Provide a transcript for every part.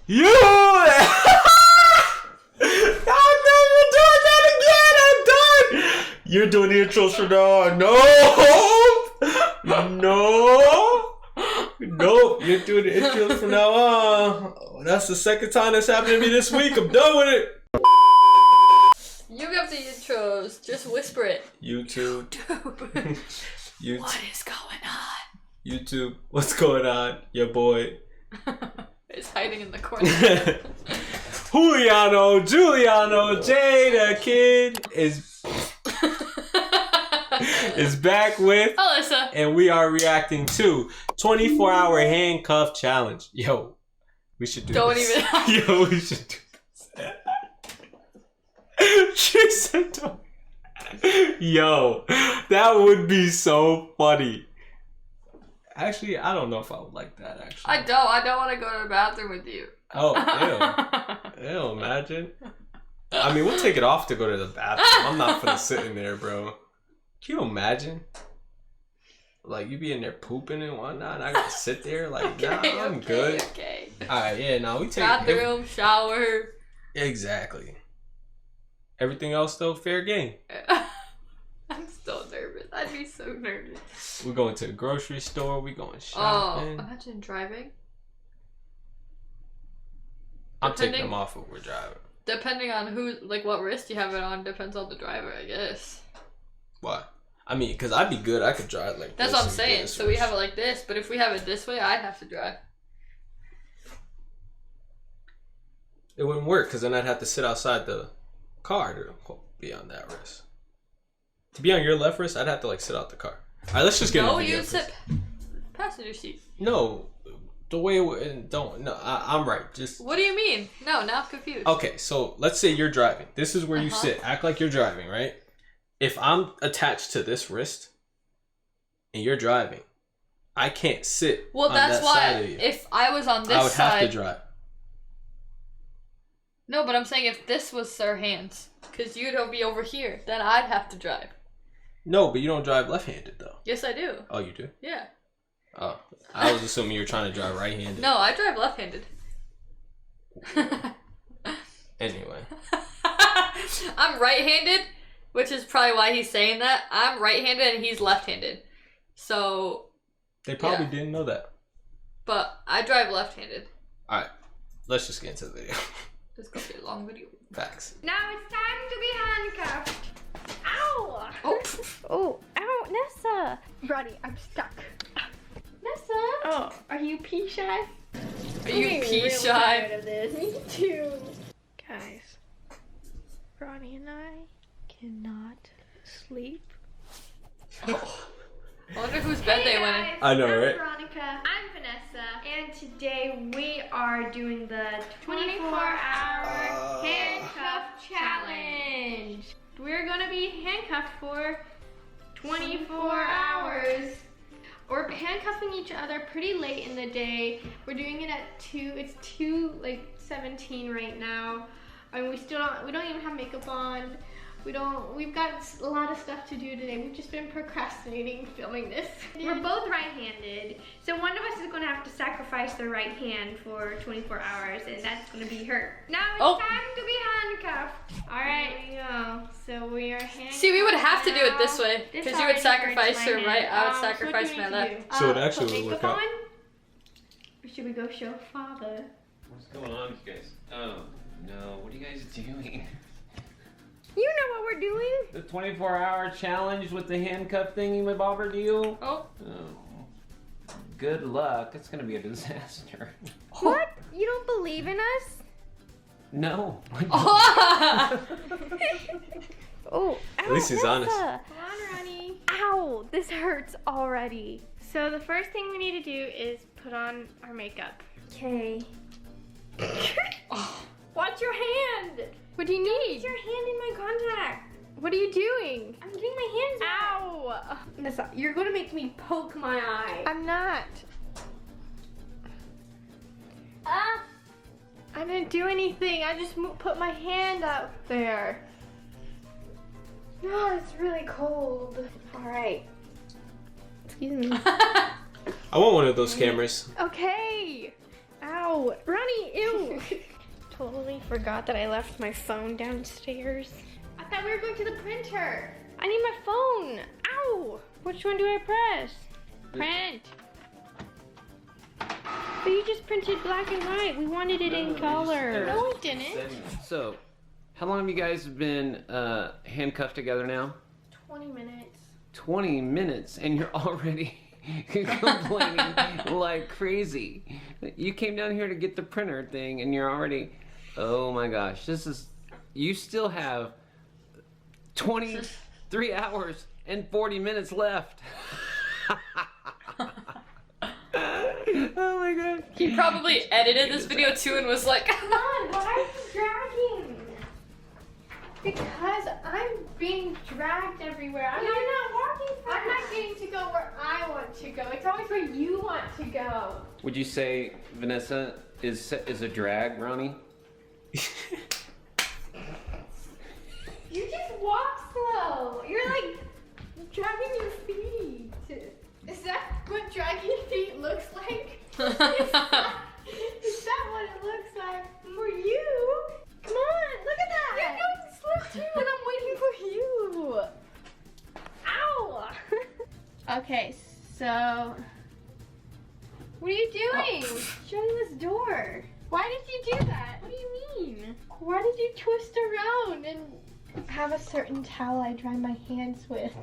You! I'm never doing that again! I'm done! You're doing the intros from now on. No! No! Nope, you're doing the intros from now on. That's the second time that's happened to me this week. I'm done with it. You got the intros. Just whisper it. YouTube. YouTube. What is going on? YouTube. What's going on? Your boy. It's hiding in the corner. Juliano, Jay the kid is back with Alyssa. And we are reacting to 24-hour handcuff challenge. Yo, we should do Don't this. even. Yo, we should do this. She said don't. Yo, that would be so funny. Actually, I don't know if I would like that, actually. I don't want to go to the bathroom with you. Oh, ew. Ew, imagine. I mean, we'll take it off to go to the bathroom. I'm not finna sit in there, bro. Can you imagine? Like, you be in there pooping and whatnot, and I gotta sit there like, Okay, nah, I'm good. Okay. Alright, yeah, no, we take bathroom, shower. Exactly. Everything else, though, fair game. I'm so nervous. I'd be so nervous. We're going to the grocery store. We going shopping. Oh, imagine driving. I'm taking them off when we're driving. Depending on who, like what wrist you have it on, depends on the driver, I guess. Why? I mean, because I'd be good. I could drive like that's this. What I'm saying. So we have it like this, but if we have it this way, I'd have to drive. It wouldn't work because then I'd have to sit outside the car to be on that wrist. To be on your left wrist, I'd have to like sit out the car. All right, let's just get. No, you sit passenger seat. No, the way it don't. No, I'm right. Just. What do you mean? No, now I'm confused. Okay, so let's say you're driving. This is where you sit. Act like you're driving, right? If I'm attached to this wrist, and you're driving, I can't sit. Well, on that's that why. Side of you. If I was on this side, I would have to drive. No, but I'm saying if this was our hands, because you'd be over here, then I'd have to drive. No, but you don't drive left-handed though. Yes, I do. Oh, you do? Yeah. Oh, I was assuming you were trying to drive right-handed. No, I drive left-handed. Anyway. I'm right-handed, which is probably why he's saying that. I'm right-handed and he's left-handed. So. They probably didn't know that. But I drive left-handed. Alright, let's just get into the video. This is going to be a long video. Facts. Now it's time to be handcuffed. Ow! Oh, ow, Nessa. Roddy, I'm stuck. Nessa. Oh, are you pee shy? Are you pee shy? Tired of this. Me too. Guys, Roddy and I cannot sleep. I wonder whose bed they went in. I know, right? I'm Veronica. I'm Vanessa. And today we are doing the 24-hour handcuff challenge. We're going to be handcuffed for 24 hours. We're handcuffing each other pretty late in the day. We're doing it at 2. It's 2:17 right now. I mean, we don't even have makeup on. We've got a lot of stuff to do today. We've just been procrastinating filming this. We're both right-handed, so one of us is gonna have to sacrifice their right hand for 24 hours, and that's gonna be her. Now it's time to be handcuffed. All right, here we go. So we are handcuffed. See, we would have to do it this way, because you would sacrifice your your right, I would sacrifice my left. So it actually would work out. Or should we go show father? What's going on with you guys? Oh, no. What are you guys doing? You know what we're doing. The 24-hour challenge with the handcuff thingy my bobber deal? Oh. Good luck. It's gonna be a disaster. What? You don't believe in us? No. Oh, At least he's honest. Come on, Ronnie. Ow, this hurts already. So the first thing we need to do is put on our makeup. Okay. Watch your hand. What do you need? Get your hand in my contact. What are you doing? I'm getting my hands wet. Ow. Nessa, you're gonna make me poke my eye. I'm not. I didn't do anything. I just put my hand up there. No, it's really cold. All right. Excuse me. I want one of those cameras. Okay. Ow. Ow! Ronnie, ew! Totally forgot that I left my phone downstairs. I thought we were going to the printer. I need my phone. Ow! Which one do I press? Print. But you just printed black and white. We wanted it in color. No, we didn't. So, how long have you guys been handcuffed together now? 20 minutes. 20 minutes, and you're already complaining like crazy. You came down here to get the printer thing, and you're already... Oh my gosh, you still have 23 hours and 40 minutes left. Oh my god. He probably edited this video too and was like, Come on, why are you dragging? Because I'm being dragged everywhere. I'm not walking fast. I'm not getting to go where I want to go. It's always where you want to go. Would you say Vanessa is a drag, Ronnie? You just walk slow. You're like dragging your feet. Is that what dragging feet looks like? Is that what it looks like for you? Come on, look at that. You're going slow too, and I'm waiting for you. Ow! Okay, so what are you doing? Shut this door. Why did you do that? What do you mean? Why did you twist around and have a certain towel I dry my hands with?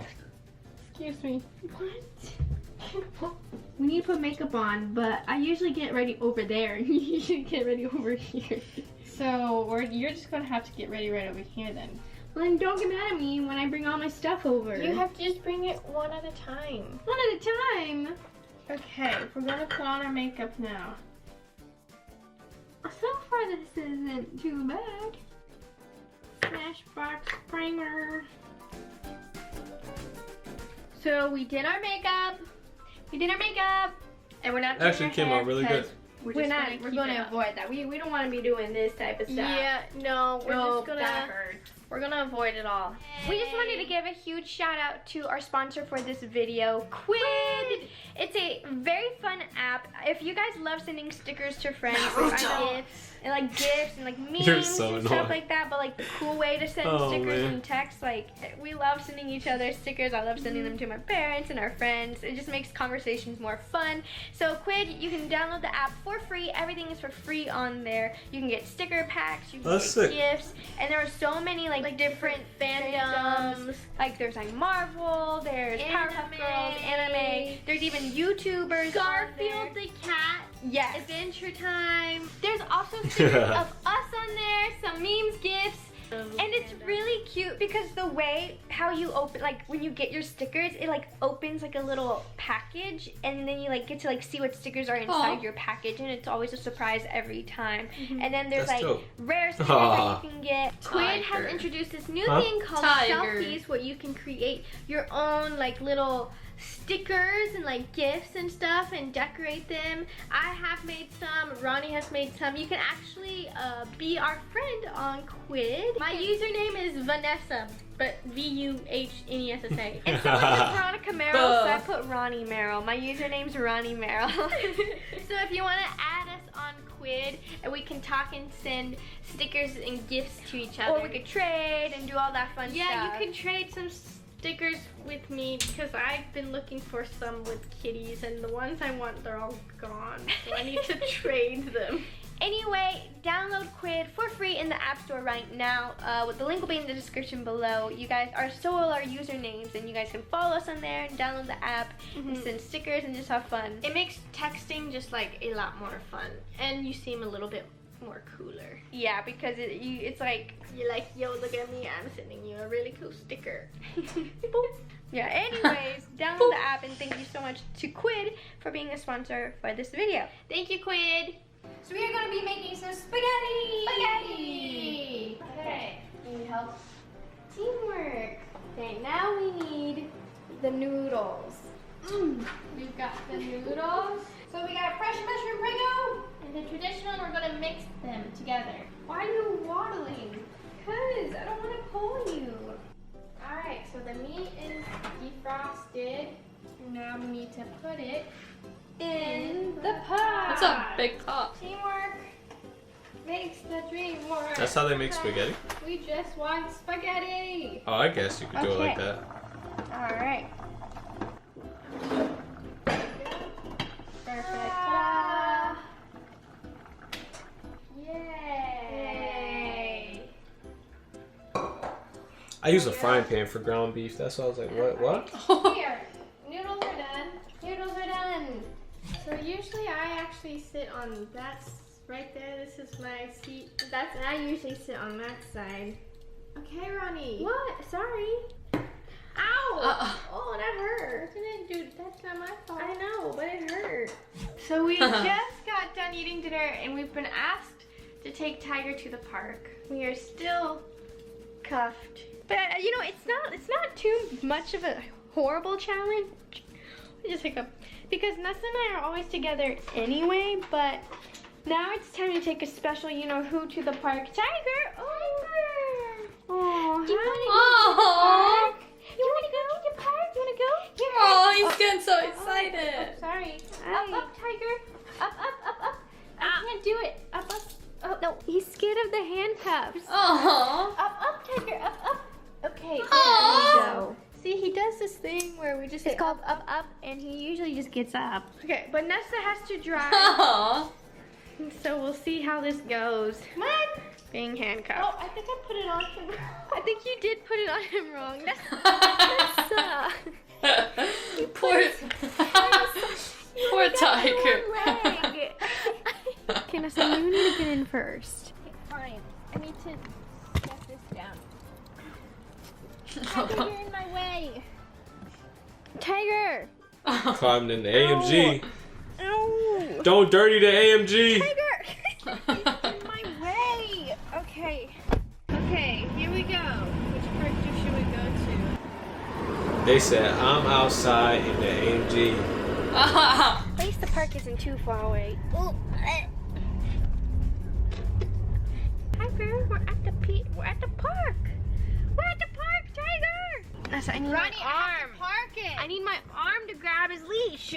Excuse me. What? We need to put makeup on, but I usually get ready over there, and you usually get ready over here. So you're just gonna have to get ready right over here then. Well, then don't get mad at me when I bring all my stuff over. You have to just bring it one at a time. One at a time? Okay, we're gonna put on our makeup now. So far this isn't too bad. Smashbox primer. So we did our makeup. And we're not Actually came out really good. We're going to avoid that. We don't want to be doing this type of stuff. Yeah, no, we're gonna avoid it all. We just wanted to give a huge shout out to our sponsor for this video, Quid. It's a very fun app. If you guys love sending stickers to friends, gifts and like memes and stuff like that, but like the cool way to send stickers and text, like we love sending each other stickers. I love sending them to my parents and our friends. It just makes conversations more fun. So Quid, you can download the app for free. Everything is for free on there. You can get sticker packs, you can get gifts, and there are so many like different fandoms. Like there's like Marvel, there's Powerpuff Girls, anime. There's even YouTubers. Garfield the cat. Yes. Adventure Time. There's also stickers of us on there, some memes, gifts. And it's really cute because the way how you open, like when you get your stickers, it like opens like a little package, and then you like get to like see what stickers are inside your package, and it's always a surprise every time. And then there's rare stickers that you can get. Quid has introduced this new thing called selfies, where you can create your own like little stickers and like gifts and stuff and decorate them. I have made some, Ronnie has made some. You can actually be our friend on Quid. My username is Vanessa, but V-U-H-N-E-S-S-A. And so it's Veronica Merrell, so I put Ronnie Merrell. My username's Ronnie Merrell. So if you want to add us on Quid, and we can talk and send stickers and gifts to each other. Or we could trade and do all that fun stuff. Yeah, you can trade some stickers with me because I've been looking for some with kitties, and the ones I want, they're all gone, so I need to trade them. Anyway, download Quid for free in the App Store right now. The link will be in the description below. You guys are so will our usernames, and you guys can follow us on there and download the app and send stickers and just have fun. It makes texting just like a lot more fun, and you seem a little bit more cooler. Yeah, because it's like you're like, yo, look at me, I'm sending you a really cool sticker. Yeah, anyways, download the app, and thank you so much to Quid for being a sponsor for this video. Thank you, Quid. So we are going to be making some spaghetti. Okay, need help? Teamwork. Okay, now we need the noodles. We've got the noodles. So we got fresh mushroom prego and the traditional, and we're going to mix them together. Why are you waddling? Because I don't want to pull you. Alright, so the meat is defrosted. Now we need to put it in the pot. That's a big pot. Teamwork makes the dream work. That's how they make spaghetti? We just want spaghetti. Oh, I guess you could do it like Okay. that. All right. Perfect. Ta-da. Yay. I use a frying pan for ground beef. That's why I was like, what? Here, noodles are done. Noodles are done. So usually I actually sit on that right there. This is my seat. I usually sit on that side. Okay, Ronnie. What? Sorry. Ow! Oh, that hurt. Didn't dude? That's not my fault. I know, but it hurt. So we just got done eating dinner, and we've been asked to take Tiger to the park. We are still cuffed. But you know, it's not too much of a horrible challenge. Just hiccup. Because Nessa and I are always together anyway, but now it's time to take a special you know who to the park. Tiger! Oh, do you want to go to the park? You want to go to the park? You want to go? Here. Oh, he's getting so excited. Sorry. Up, Tiger. Up. I can't do it. Up. Oh, no, he's scared of the handcuffs. Oh. Up, Tiger. Up. Okay, there Aw. we go. See, he does this thing where we just... It's called up, and he usually just gets up. Okay, but Nessa has to drive, Oh. so we'll see how this goes. Come on. Being handcuffed. Oh, I think I put it on him. I think you did put it on him wrong. Nessa. Poor Tiger. Okay, Nessa, you need to get in first. Okay, fine. I need to get this down. Tiger, you're in my way. Tiger! Climbed in the AMG. Ow! Don't dirty the AMG. Tiger! He's in my way. Okay. Okay, here we go. Which park should we go to? They said I'm outside in the AMG. At least the park isn't too far away. Tiger, we're at the park. We're at the park, Tiger. Nessa, I need my arm. Park it. I need my arm to grab his leash.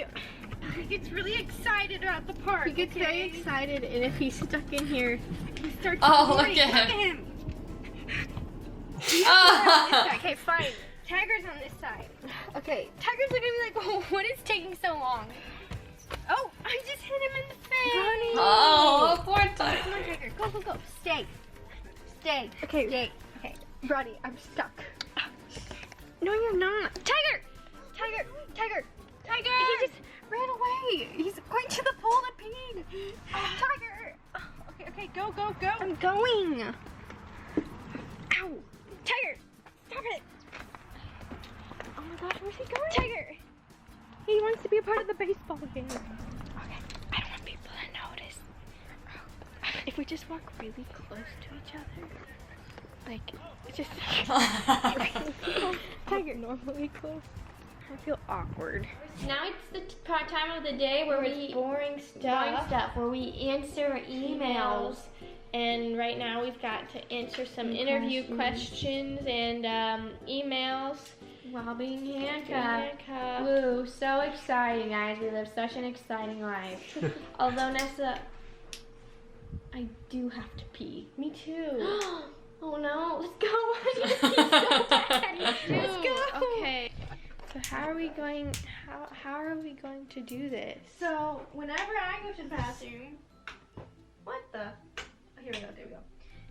He gets really excited about the park. He gets very excited, and if he's stuck in here, he starts. Oh, roaring. look at him. Okay, fine. Tiger's on this side. Okay, Tiger's looking at me like, oh, what is taking so long? Oh, I just hit him in the face. Ronnie. Oh, poor Come Tiger. on, Tiger. Go. Stay. Okay. Stay. Okay. Ronnie, I'm stuck. No, you're not. Tiger. He just ran away. He's going to the pool to pee. Tiger. Okay. Go. I'm going. Ow. Tiger. Stop it. Oh my gosh, where's he going? Tiger. He wants to be a part of the baseball game. Okay. I don't want people to notice. If we just walk really close to each other, like, just Tiger normally close. I feel awkward. Now it's the time of the day where it's boring stuff, where we answer emails. And right now we've got to answer some interview questions and emails while being handcuffed. Woo, so exciting, guys. We live such an exciting life. Although, Nessa, I do have to pee. Me too. Oh no, let's go. I need to pee so bad. Let's go. Okay. So how are we going to do this? So whenever I go to the bathroom, what the? Oh, here we go. There we go.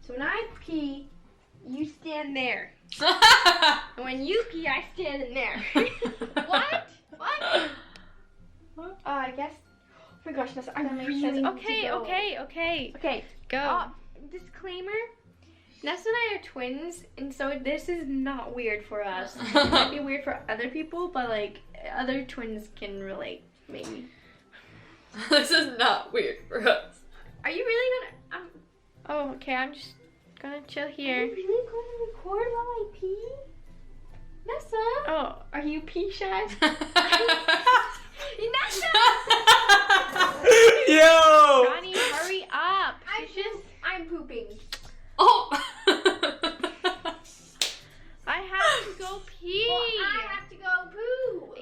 So when I pee, you stand there. And when you pee, I stand in there. What? I guess. Oh my gosh, Nessa, I really need to go. Okay. Go. Disclaimer. Nessa and I are twins, and so this is not weird for us. It might be weird for other people, but like other twins can relate, maybe. This is not weird for us. Are you really gonna? Oh, okay. I'm just gonna chill here. Are you really going to record while I pee, Nessa? Oh, are you pee shy? Nessa! Yo! Ronnie, hurry up! I'm pooping. Oh! I have to go pee. Well, I have to go poo.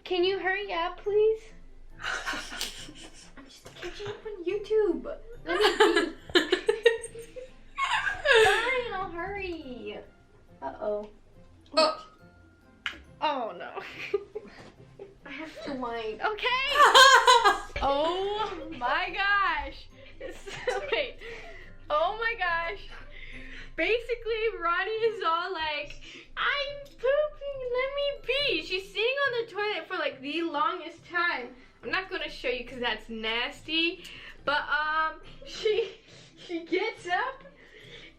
Can you hurry up, please? Catch up on YouTube. Let me be. Fine, I'll hurry. Uh-oh. Oh. Oh no. I have to whine. Okay. Oh my gosh. Wait. Oh my gosh. Basically, Ronnie is all like, I'm pooping, let me pee. She's sitting on the toilet for like the longest time. I'm not gonna show you because that's nasty. But she gets up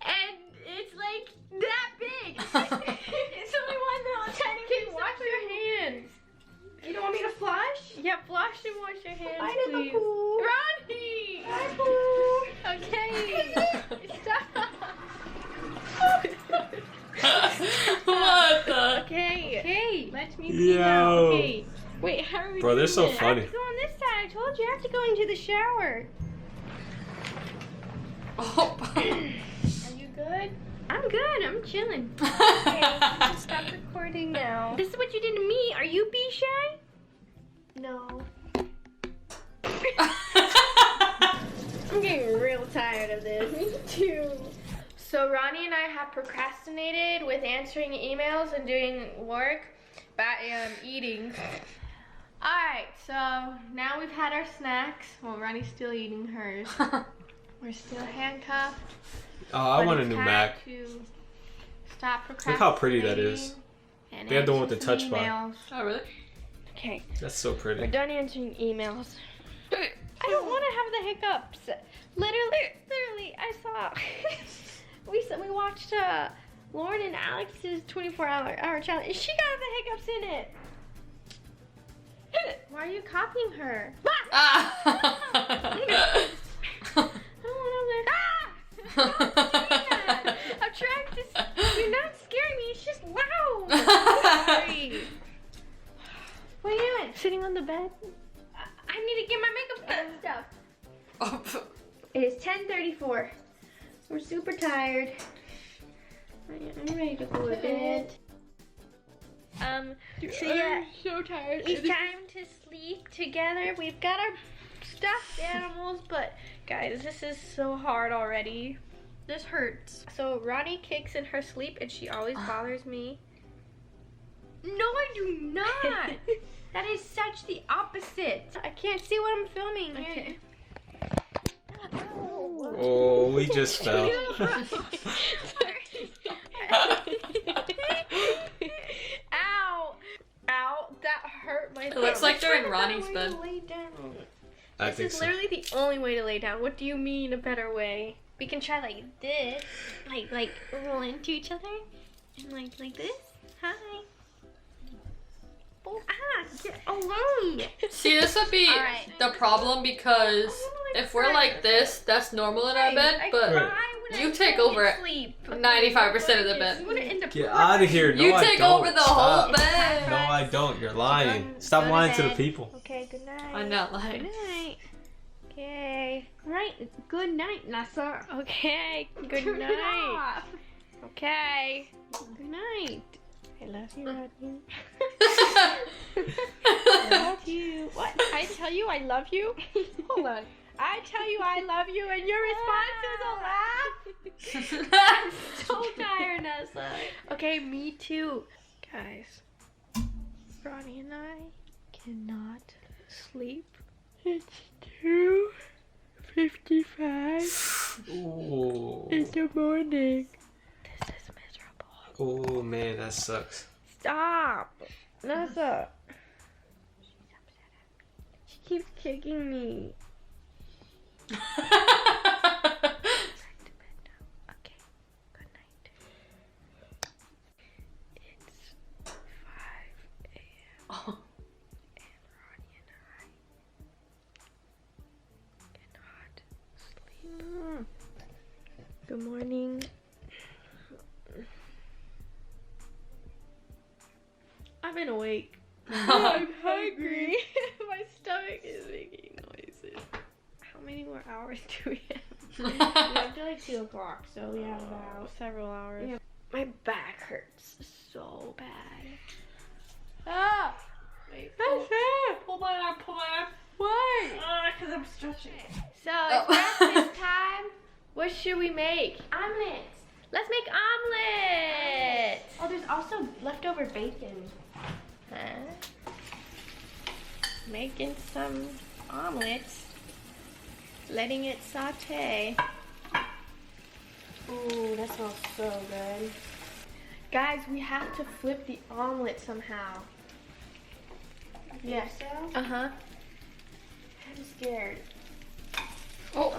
and it's like that big. It's only one little tiny piece. Okay, wash your hands. You don't want me to flush? Yeah, flush and wash your hands, please. Ronnie! Bye, Pooh. Okay. Stop. What the? Okay, let me pee now. Yo. Okay. Wait, how are we Bro, they're doing so this? funny. I have to go on this side. I told you I have to go into the shower. Oh. Are you good? I'm good. I'm chilling. Okay, just stop recording now. This is what you did to me. Are you bee shy? No. I'm getting real tired of this. Me too. So Ronnie and I have procrastinated with answering emails and doing work, but eating. Alright, so now we've had our snacks. Well, Ronnie's still eating hers. We're still handcuffed. Oh, I but want a it's new time Mac. to stop Look how pretty that is. procrastinating and They have the one with answer the touch some bar. emails. Oh, really? Okay, That's so we're pretty. done answering emails. I don't want to have the hiccups. Literally, I saw. we watched Lauren and Alex's 24-hour challenge. She got the hiccups in it. Why are you copying her? Ah. I'm trying to. You're not scaring me. It's just loud. Sorry. What are you doing? Sitting on the bed. I need to get my makeup and stuff. Oh. It is 10:34. We're super tired. I'm ready to go to bed. So yeah, so tired. it's time to sleep together. We've got our stuffed animals, but guys, this is so hard already. This hurts. So Ronnie kicks in her sleep and she always bothers me. No, I do not. That is such the opposite. I can't see what I'm filming. Okay. Oh, we just fell. Ow! Ow! That hurt my. It looks like they're in Ronnie's bed. I This think is so. literally the only way to lay down. What do you mean a better way? We can try like this, like roll into each other, and like this. Hi. Oh, get away! See, this would be Alright. the problem because if we're like this, that's normal in our bed, but you take over 95% of the bed. Get out of here. No, You I take don't. over the Stop. whole bed. No, I don't. You're lying. Stop lying to the people. Okay, good night. I'm not Good lying. night. Okay. Right. Good night, Nessa. Okay. Good night. Okay. Good night. I love you, Rodney. I love you. What? I tell you I love you? Hold on. I tell you I love you and your response is a laugh? I'm so tired, Nessa. Okay, me too. Guys, Ronnie and I cannot sleep. It's 2:55 Oh. in the morning. This is miserable. Oh man, that sucks. Stop! Nessa! She's upset at me. She keeps kicking me. Back to bed now. Okay. Good night. It's 5 a.m. Oh. and Ronnie and I cannot sleep. Good morning. I've been awake. I'm hungry. My stomach is making noises. How many more hours do we have? We have till like 2 o'clock, so we have about several hours. Yeah. My back hurts so bad. Ah! Wait, pull my arm, pull my arm. Why? Because I'm stretching. So it's breakfast time. What should we make? Omelets. Let's make omelets. Oh, there's also leftover bacon. Making some omelets. Letting it saute. Ooh, that smells so good. Guys, we have to flip the omelet somehow. Yes. Uh-huh. I'm scared. Oh.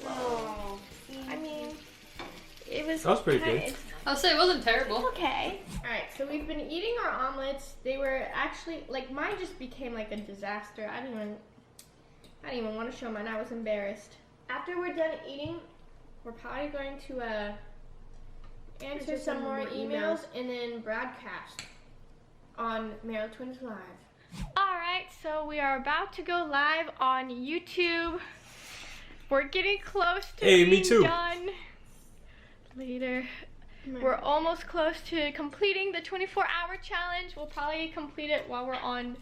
Whoa. I mean, it was. That was pretty good. I'll say it wasn't terrible. Okay. Alright, so we've been eating our omelets. They were actually, like, mine just became like a disaster. I didn't even want to show mine. I was embarrassed. After we're done eating, we're probably going to answer some more emails and then broadcast on Merrell Twins Live. Alright, so we are about to go live on YouTube. We're getting close to being done. Later. We're almost close to completing the 24-hour challenge. We'll probably complete it while we're on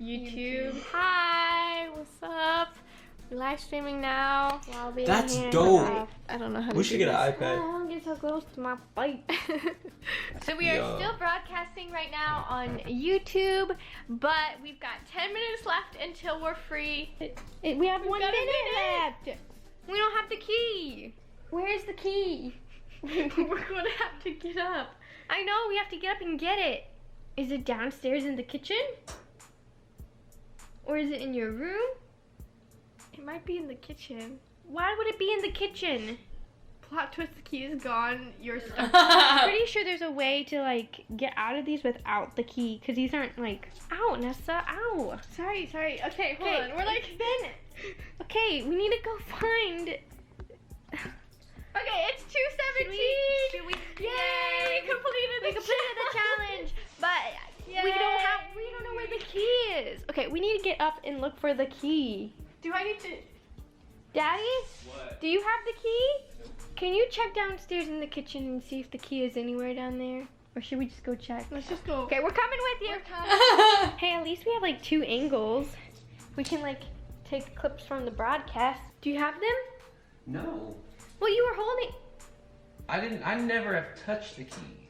YouTube. Hi, what's up? We're live streaming now while being That's here. dope. I don't know how to We should get an iPad. Don't get so close to my bite. So we are still broadcasting right now on YouTube, but we've got 10 minutes left until we're free. We have 1 minute left. We don't have the key. Where's the key? We're gonna have to get up. I know, we have to get up and get it. Is it downstairs in the kitchen? Or is it in your room? It might be in the kitchen. Why would it be in the kitchen? Plot twist, the key is gone. You're stuck. I'm pretty sure there's a way to like get out of these without the key, because these aren't like, ow, Nessa, ow. Sorry. Okay, hold on. We're like, okay, we need to go find. Okay, it's 2:17. Yay! We completed the challenge. But we don't know where the key is. Okay, we need to get up and look for the key. Do I need to? Daddy? What? Do you have the key? Can you check downstairs in the kitchen and see if the key is anywhere down there? Or should we just go check? Let's just go. Okay, we're coming with you. Hey, at least we have like 2 angles. We can like take clips from the broadcast. Do you have them? No. Well, you were holding. I never have touched the key.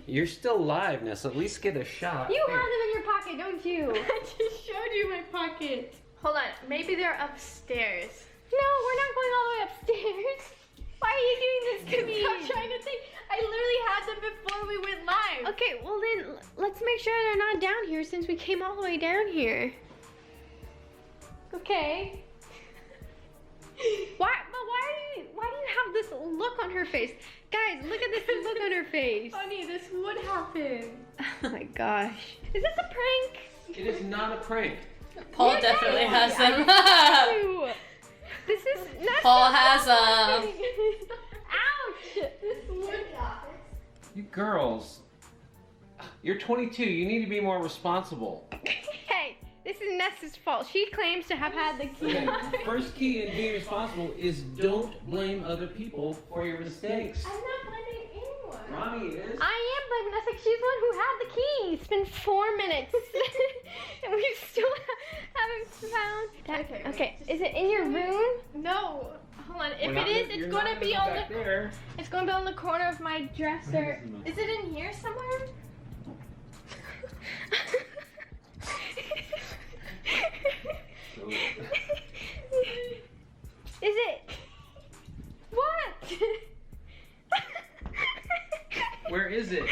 You're still live, Ness. At least get a shot. You have them in your pocket, don't you? I just showed you my pocket. Hold on. Maybe they're upstairs. No, we're not going all the way upstairs. Why are you doing this to me? I'm trying to think. I literally had them before we went live. Okay, well then, let's make sure they're not down here since we came all the way down here. Okay. Why do you have this look on her face? Guys, look at this look on her face. Funny, this would happen. Oh my gosh. Is this a prank? It is not a prank. Paul definitely has them. This is not. Paul has them. Ouch! This would happen. You girls, you're 22. You need to be more responsible. Hey, this is Nessa's fault. She claims to have had the key. Okay, first key in being responsible is don't blame other people for your mistakes. I'm not blaming anyone. Ronnie is. I am blaming Nessa. She's the one who had the key. It's been 4 minutes. And we still haven't found that. Okay. Is it in your room? No. Hold on. If it is, it's going to be on the there. It's going to be on the corner of my dresser. Is it in here somewhere? Is it? What? Where is it?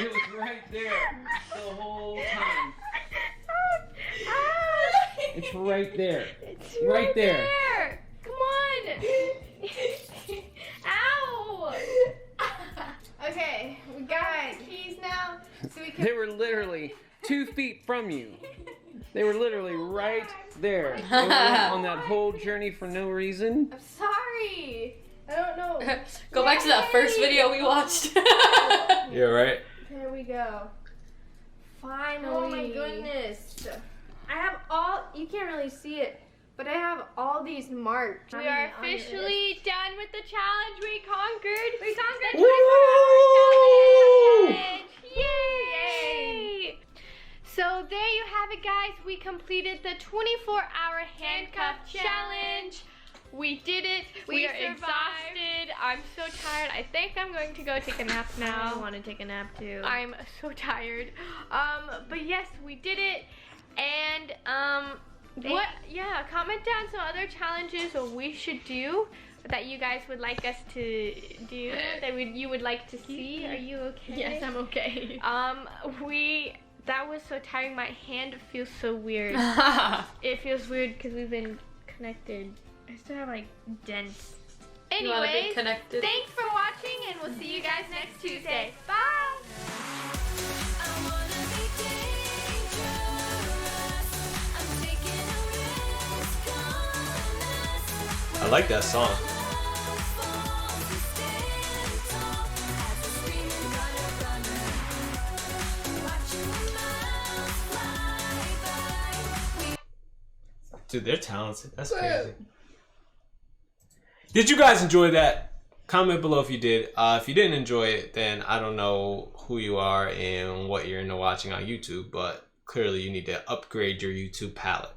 It was right there the whole time. It's right there. It's right there. Come on. Ow. Okay, we got the keys now, so we can. They were literally 2 feet from you. They were literally right there. They went on that whole journey for no reason. I'm sorry. I don't know. Go back to that first video we watched. Yeah, right? There we go. Finally. Oh my goodness. I have all, you can't really see it, but I have all these marks. We are officially done with the challenge. We conquered the 24-hour challenge. Yay! So there you have it, guys. We completed the 24-hour handcuff challenge. We did it. We are exhausted. I'm so tired. I think I'm going to go take a nap now. I want to take a nap too. I'm so tired. But yes, we did it. And comment down some other challenges that we should do that you guys would like us to do, that you would like to see. Are you okay? Yes, I'm okay. That was so tiring. My hand feels so weird. It feels weird because we've been connected. I still have like dents. Anyways, thanks for watching, and we'll see you guys next Tuesday. Bye! I like that song. Dude, they're talented. That's crazy. Did you guys enjoy that? Comment below if you did. If you didn't enjoy it, then I don't know who you are and what you're into watching on YouTube, but clearly you need to upgrade your YouTube palette.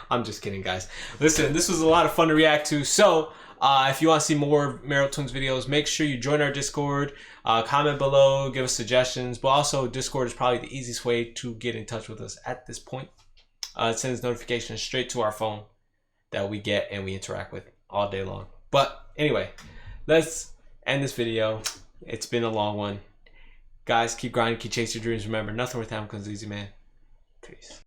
I'm just kidding, guys. Listen, this was a lot of fun to react to. So, if you want to see more Merrell Twins videos, make sure you join our Discord. Comment below, give us suggestions. But also, Discord is probably the easiest way to get in touch with us at this point. It sends notifications straight to our phone that we get and we interact with all day long. But anyway, let's end this video. It's been a long one. Guys, keep grinding, keep chasing your dreams. Remember, nothing worth having comes easy, man. Peace.